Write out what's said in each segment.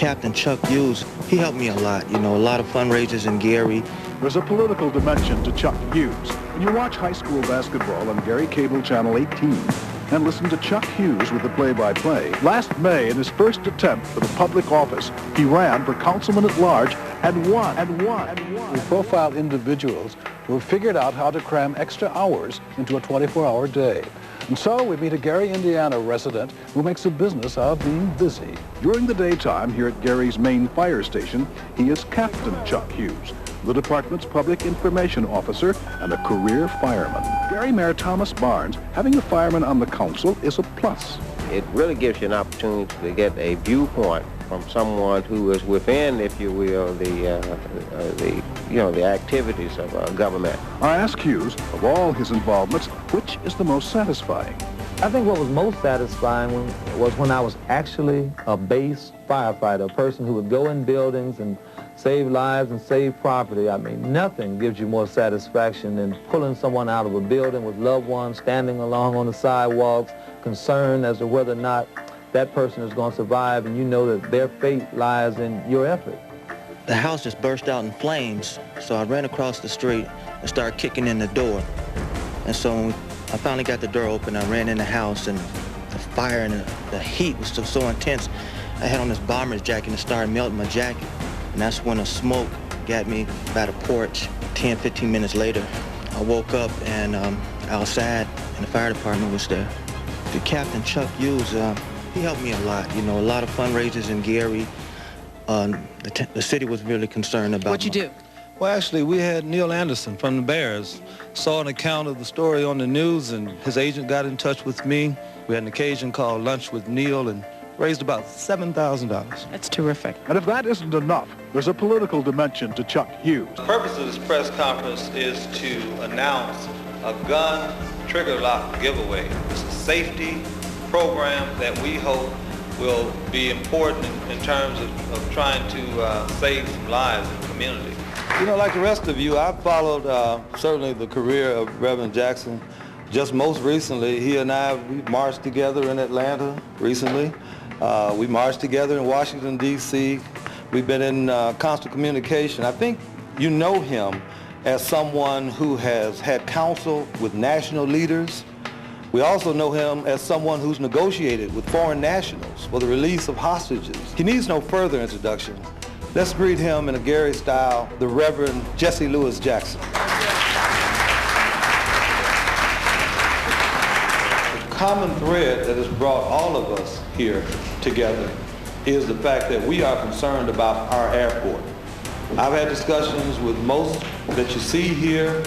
Captain Chuck Hughes, he helped me a lot. You know, a lot of fundraisers in Gary. There's a political dimension to Chuck Hughes when you watch high school basketball on Gary Cable Channel 18 and listen to Chuck Hughes with the play-by-play. Last May, in his first attempt for the public office, he ran for councilman at large and won. We profile individuals who have figured out how to cram extra hours into a 24-hour day. And so we meet a Gary, Indiana resident who makes a business out of being busy. During the daytime here at Gary's main fire station, he is Captain Chuck Hughes, the department's public information officer and a career fireman. Gary Mayor Thomas Barnes, having a fireman on the council is a plus. It really gives you an opportunity to get a viewpoint from someone who is within, if you will, the activities of government. I asked Hughes, of all his involvements, which is the most satisfying? I think what was most satisfying was when I was actually a base firefighter, a person who would go in buildings and save lives and save property. I mean, nothing gives you more satisfaction than pulling someone out of a building with loved ones standing along on the sidewalks, concerned as to whether or not that person is going to survive, and you know that their fate lies in your effort. The house just burst out in flames, so I ran across the street and started kicking in the door. And so when I finally got the door open, I ran in the house, and the fire and the heat was so intense. I had on this bomber's jacket and it started melting my jacket. And that's when the smoke got me by the porch. 10, 15 minutes later, I woke up and outside, and the fire department was there. The Captain Chuck Hughes, he helped me a lot. You know, a lot of fundraisers in Gary. The city was really concerned about. What'd you do? Well, actually, we had Neil Anderson from the Bears. Saw an account of the story on the news, and his agent got in touch with me. We had an occasion called Lunch with Neil, and raised about $7,000. That's terrific. And if that isn't enough, there's a political dimension to Chuck Hughes. The purpose of this press conference is to announce a gun trigger lock giveaway. It's a safety program that we hope will be important in terms of trying to save some lives in the community. You know, like the rest of you, I followed certainly the career of Reverend Jackson. Just most recently, he and I, we marched together in Atlanta recently. We marched together in Washington, D.C. We've been in constant communication. I think you know him as someone who has had counsel with national leaders. We also know him as someone who's negotiated with foreign nationals for the release of hostages. He needs no further introduction. Let's greet him in a Gary style, the Reverend Jesse Lewis Jackson. The common thread that has brought all of us here together is the fact that we are concerned about our airport. I've had discussions with most that you see here.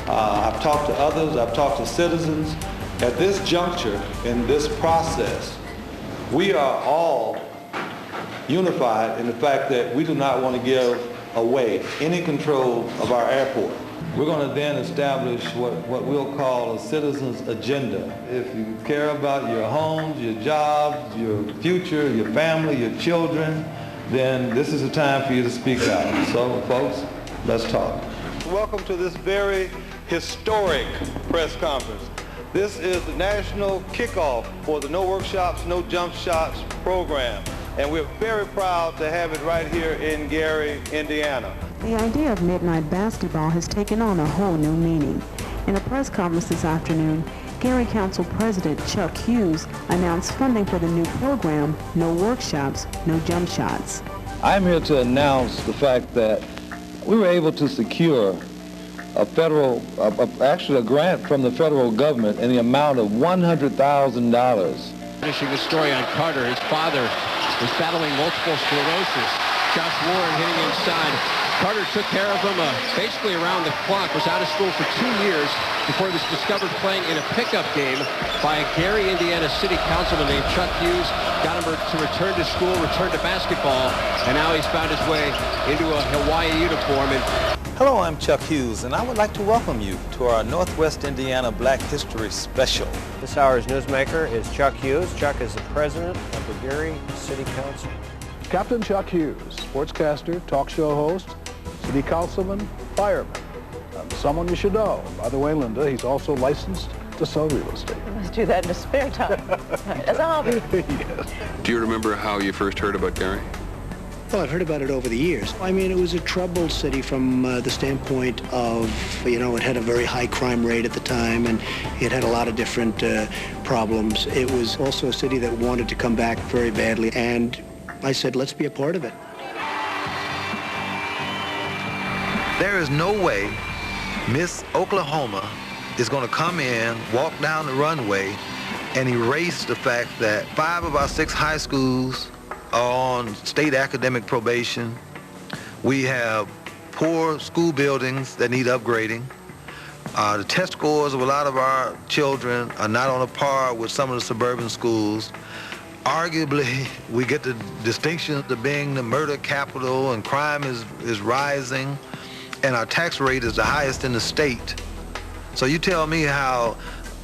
I've talked to others. I've talked to citizens. At this juncture, in this process, we are all unified in the fact that we do not want to give away any control of our airport. We're going to then establish what we'll call a citizen's agenda. If you care about your homes, your jobs, your future, your family, your children, then this is the time for you to speak out. So, folks, let's talk. Welcome to this very historic press conference. This is the national kickoff for the No Workshops, No Jump Shots program. And we're very proud to have it right here in Gary, Indiana. The idea of midnight basketball has taken on a whole new meaning. In a press conference this afternoon, Gary Council President Chuck Hughes announced funding for the new program, No Workshops, No Jump Shots. I'm here to announce the fact that we were able to secure a federal, actually a grant from the federal government in the amount of $100,000. Finishing the story on Carter, his father was battling multiple sclerosis. Josh Warren hitting inside. Carter took care of him basically around the clock, was out of school for 2 years before he was discovered playing in a pickup game by a Gary, Indiana City Councilman named Chuck Hughes. Got him to return to school, return to basketball, and now he's found his way into a Hawaii uniform. Hello, I'm Chuck Hughes, and I would like to welcome you to our Northwest Indiana Black History Special. This hour's newsmaker is Chuck Hughes. Chuck is the president of the Gary City Council. Captain Chuck Hughes, sportscaster, talk show host, city councilman, fireman, and someone you should know. By the way, Linda, he's also licensed to sell real estate. Let's do that in his spare time, as a hobby. Yes. Do you remember how you first heard about Gary? Well, I've heard about it over the years. I mean, it was a troubled city from the standpoint of, you know, it had a very high crime rate at the time, and it had a lot of different problems. It was also a city that wanted to come back very badly, and I said, let's be a part of it. There is no way Miss Oklahoma is going to come in, walk down the runway, and erase the fact that 5 of our 6 high schools are on state academic probation. We have poor school buildings that need upgrading. The test scores of a lot of our children are not on a par with some of the suburban schools. Arguably, we get the distinction of being the murder capital, and crime is rising, and our tax rate is the highest in the state. So you tell me how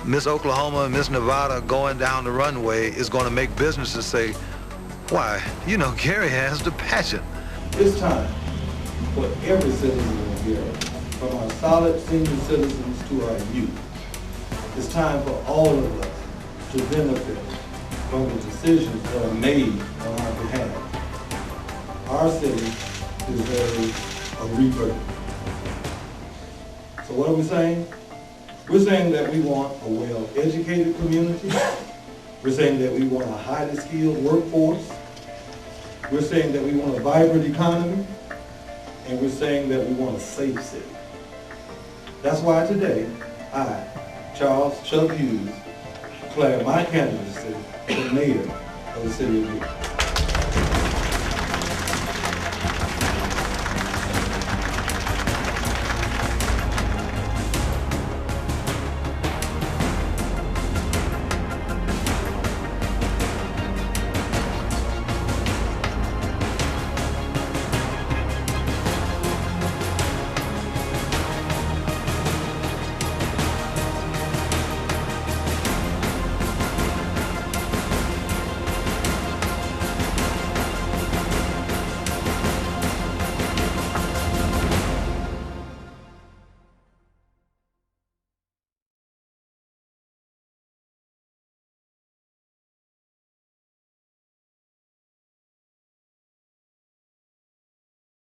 Miss Oklahoma and Miss Nevada going down the runway is going to make businesses say, why, you know, Gary has the passion. It's time for every citizen of Gary, from our solid senior citizens to our youth. It's time for all of us to benefit from the decisions that are made on our behalf. Our city deserves a rebirth. So what are we saying? We're saying that we want a well-educated community. We're saying that we want a highly skilled workforce. We're saying that we want a vibrant economy. And we're saying that we want a safe city. That's why today, I, Charles Chuck Hughes, declare my candidacy for mayor of the city of Hughes.